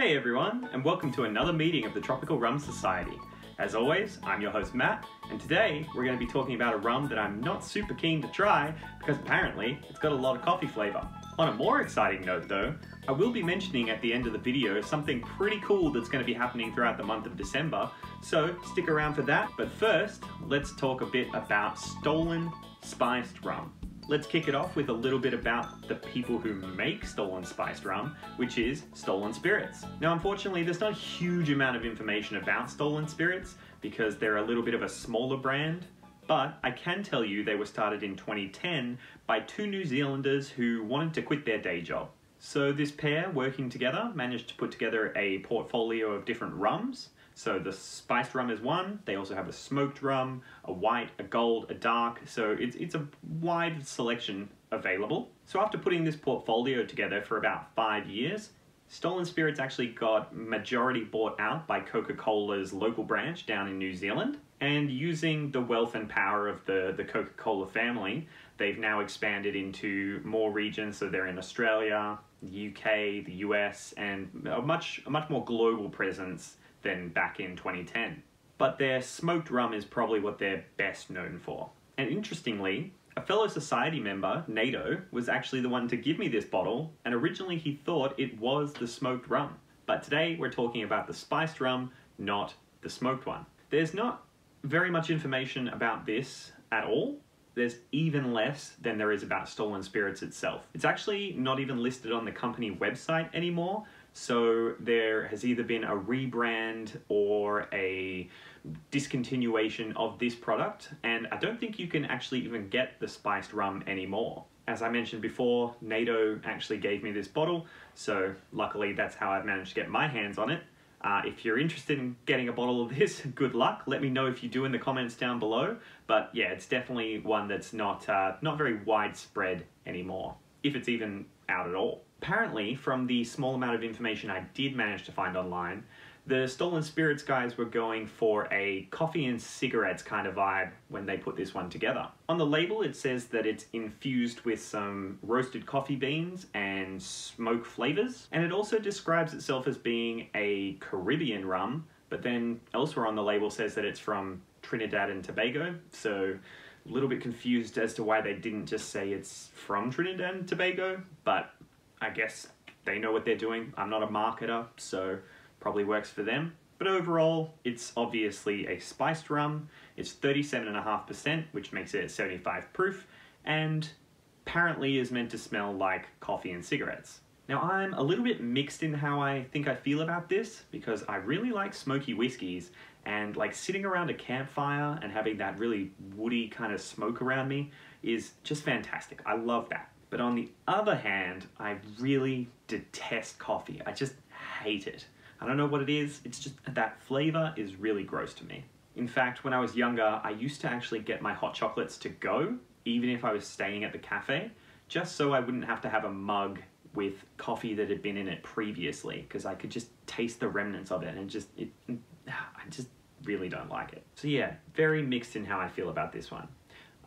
Hey everyone, and welcome to another meeting of the Tropical Rum Society. As always, I'm your host Matt, and today we're going to be talking about a rum that I'm not super keen to try because apparently it's got a lot of coffee flavour. On a more exciting note though, I will be mentioning at the end of the video something pretty cool that's going to be happening throughout the month of December, so stick around for that. But first, let's talk a bit about Stolen Spiced Rum. Let's kick it off with a little bit about the people who make Stolen Spiced Rum, which is Stolen Spirits. Now, unfortunately, there's not a huge amount of information about Stolen Spirits because they're a little bit of a smaller brand, but I can tell you they were started in 2010 by two New Zealanders who wanted to quit their day job. So this pair, working together, managed to put together a portfolio of different rums. So the spiced rum is one, they also have a smoked rum, a white, a gold, a dark, so it's a wide selection available. So after putting this portfolio together for about 5 years, Stolen Spirits actually got majority bought out by Coca-Cola's local branch down in New Zealand. And using the wealth and power of the Coca-Cola family, they've now expanded into more regions, so they're in Australia, the UK, the US, and a much more global presence than back in 2010. But their smoked rum is probably what they're best known for. And interestingly, a fellow society member, NATO, was actually the one to give me this bottle, and originally he thought it was the smoked rum. But today we're talking about the spiced rum, not the smoked one. There's not very much information about this at all. There's even less than there is about Stolen Spirits itself. It's actually not even listed on the company website anymore, so there has either been a rebrand or a discontinuation of this product, and I don't think you can actually even get the spiced rum anymore. As I mentioned before, NATO actually gave me this bottle, so luckily that's how I've managed to get my hands on it. If you're interested in getting a bottle of this, good luck. Let me know if you do in the comments down below. But yeah, it's definitely one that's not very widespread anymore, if it's even out at all. Apparently, from the small amount of information I did manage to find online, the Stolen Spirits guys were going for a coffee and cigarettes kind of vibe when they put this one together. On the label it says that it's infused with some roasted coffee beans and smoke flavours, and it also describes itself as being a Caribbean rum, but then elsewhere on the label says that it's from Trinidad and Tobago, so a little bit confused as to why they didn't just say it's from Trinidad and Tobago, but I guess they know what they're doing. I'm not a marketer, so probably works for them. But overall, it's obviously a spiced rum. It's 37.5%, which makes it 75 proof, and apparently is meant to smell like coffee and cigarettes. Now, I'm a little bit mixed in how I think I feel about this, because I really like smoky whiskies, and like sitting around a campfire and having that really woody kind of smoke around me is just fantastic. I love that. But on the other hand, I really detest coffee. I just hate it. I don't know what it is, it's just that flavour is really gross to me. In fact, when I was younger, I used to actually get my hot chocolates to go, even if I was staying at the cafe, just so I wouldn't have to have a mug with coffee that had been in it previously, because I could just taste the remnants of it, and I just really don't like it. So yeah, very mixed in how I feel about this one.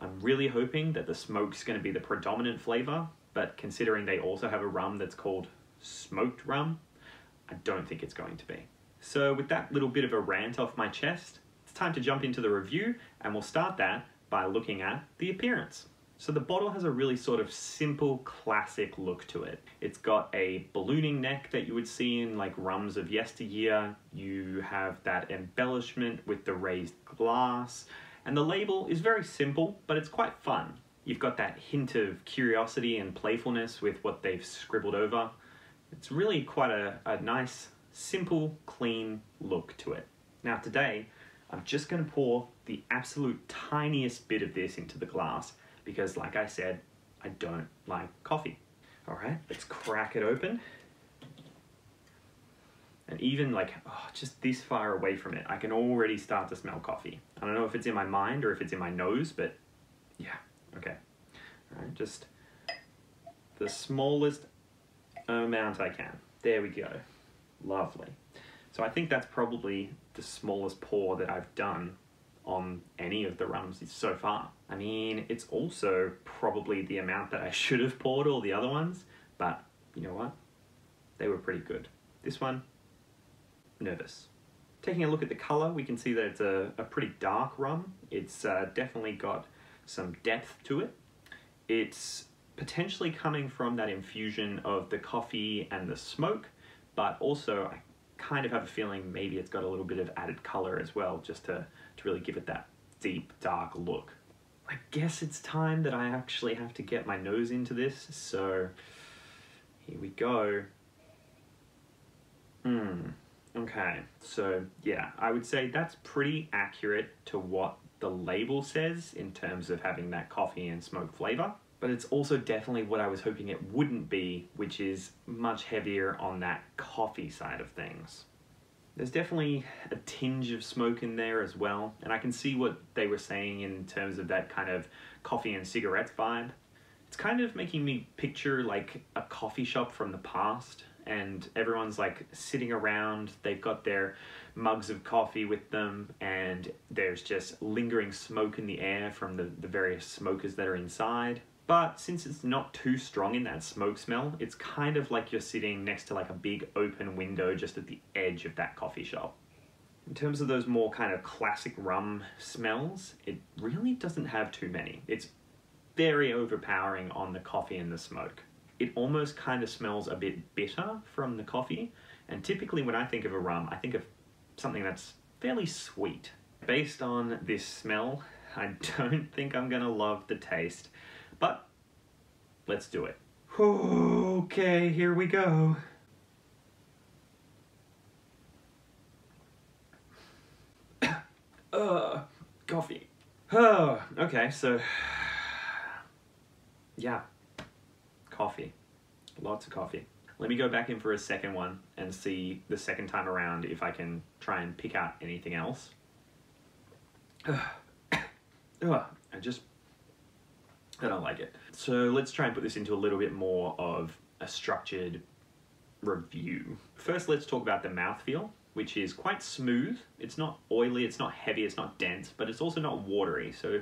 I'm really hoping that the smoke's going to be the predominant flavour, but considering they also have a rum that's called smoked rum, I don't think it's going to be. So with that little bit of a rant off my chest, it's time to jump into the review, and we'll start that by looking at the appearance. So the bottle has a really sort of simple, classic look to it. It's got a ballooning neck that you would see in like rums of yesteryear. You have that embellishment with the raised glass, and the label is very simple, but it's quite fun. You've got that hint of curiosity and playfulness with what they've scribbled over. It's really quite a nice, simple, clean look to it. Now today, I'm just going to pour the absolute tiniest bit of this into the glass because, like I said, I don't like coffee. All right, let's crack it open. And even like, just this far away from it, I can already start to smell coffee. I don't know if it's in my mind or if it's in my nose, but yeah, okay. All right, just the smallest amount I can. There we go. Lovely. So I think that's probably the smallest pour that I've done on any of the rums so far. I mean, it's also probably the amount that I should have poured all the other ones, but you know what? They were pretty good. This one, nervous. Taking a look at the colour, we can see that it's a pretty dark rum. It's definitely got some depth to it. It's potentially coming from that infusion of the coffee and the smoke, but also I kind of have a feeling maybe it's got a little bit of added colour as well, just to really give it that deep, dark look. I guess it's time that I actually have to get my nose into this, so here we go. Okay, so yeah, I would say that's pretty accurate to what the label says in terms of having that coffee and smoke flavour, but it's also definitely what I was hoping it wouldn't be, which is much heavier on that coffee side of things. There's definitely a tinge of smoke in there as well, and I can see what they were saying in terms of that kind of coffee and cigarettes vibe. It's kind of making me picture like a coffee shop from the past, and everyone's like sitting around, they've got their mugs of coffee with them, and there's just lingering smoke in the air from the various smokers that are inside. But since it's not too strong in that smoke smell, it's kind of like you're sitting next to like a big open window just at the edge of that coffee shop. In terms of those more kind of classic rum smells, it really doesn't have too many. It's very overpowering on the coffee and the smoke. It almost kind of smells a bit bitter from the coffee, and typically when I think of a rum, I think of something that's fairly sweet. Based on this smell, I don't think I'm gonna love the taste, but let's do it. Okay, here we go. Coffee. Okay, so yeah, coffee. Lots of coffee. Let me go back in for a second one and see the second time around if I can try and pick out anything else. I don't like it. So let's try and put this into a little bit more of a structured review. First, let's talk about the mouthfeel, which is quite smooth. It's not oily, it's not heavy, it's not dense, but it's also not watery. So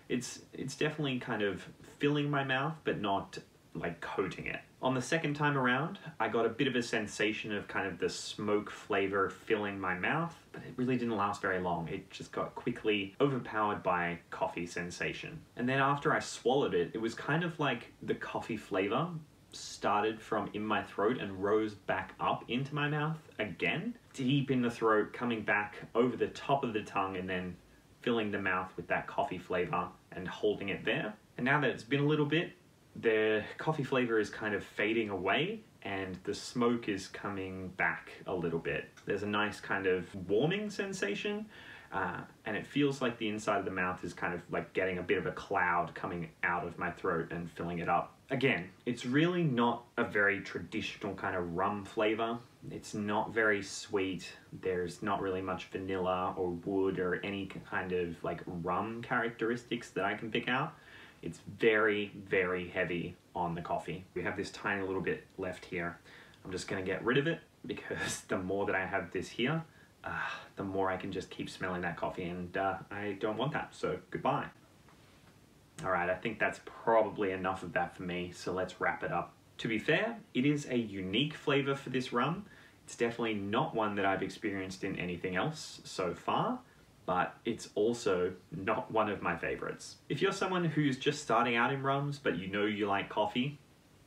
it's definitely kind of filling my mouth, but not like coating it. On the second time around, I got a bit of a sensation of kind of the smoke flavor filling my mouth, but it really didn't last very long. It just got quickly overpowered by coffee sensation. And then after I swallowed it, it was kind of like the coffee flavor started from in my throat and rose back up into my mouth again, deep in the throat, coming back over the top of the tongue and then filling the mouth with that coffee flavor and holding it there. And now that it's been a little bit, the coffee flavor is kind of fading away and the smoke is coming back a little bit. There's a nice kind of warming sensation, and it feels like the inside of the mouth is kind of like getting a bit of a cloud coming out of my throat and filling it up. Again, it's really not a very traditional kind of rum flavor. It's not very sweet. There's not really much vanilla or wood or any kind of like rum characteristics that I can pick out. It's very, very heavy on the coffee. We have this tiny little bit left here. I'm just gonna get rid of it because the more that I have this here, the more I can just keep smelling that coffee, and I don't want that, so goodbye. All right, I think that's probably enough of that for me, so let's wrap it up. To be fair, it is a unique flavor for this rum. It's definitely not one that I've experienced in anything else so far, but it's also not one of my favorites. If you're someone who's just starting out in rums, but you know you like coffee,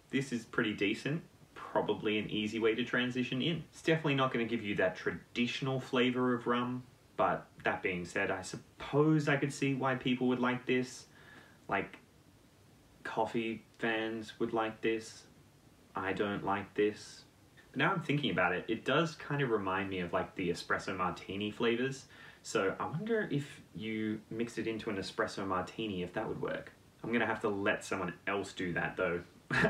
this is pretty decent. Probably an easy way to transition in. It's definitely not going to give you that traditional flavor of rum, but that being said, I suppose I could see why people would like this. Like, coffee fans would like this. I don't like this. But now I'm thinking about it, it does kind of remind me of like the espresso martini flavors. So I wonder if you mixed it into an espresso martini, if that would work. I'm gonna have to let someone else do that though.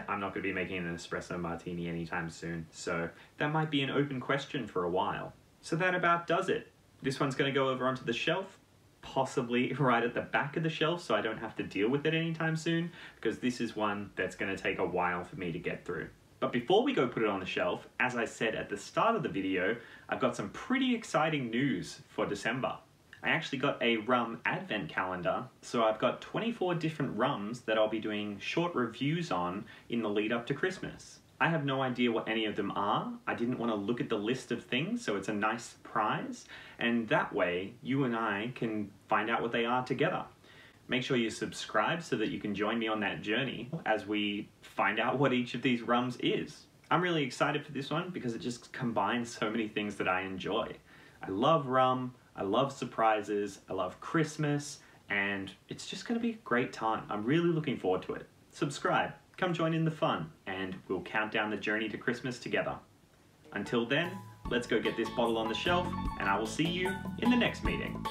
I'm not gonna be making an espresso martini anytime soon. So that might be an open question for a while. So that about does it. This one's gonna go over onto the shelf, possibly right at the back of the shelf so I don't have to deal with it anytime soon, because this is one that's gonna take a while for me to get through. But before we go put it on the shelf, as I said at the start of the video, I've got some pretty exciting news for December. I actually got a rum advent calendar, so I've got 24 different rums that I'll be doing short reviews on in the lead up to Christmas. I have no idea what any of them are. I didn't want to look at the list of things, so it's a nice surprise. And that way, you and I can find out what they are together. Make sure you subscribe so that you can join me on that journey as we find out what each of these rums is. I'm really excited for this one because it just combines so many things that I enjoy. I love rum, I love surprises, I love Christmas, and it's just going to be a great time. I'm really looking forward to it. Subscribe, come join in the fun, and we'll count down the journey to Christmas together. Until then, let's go get this bottle on the shelf, and I will see you in the next meeting.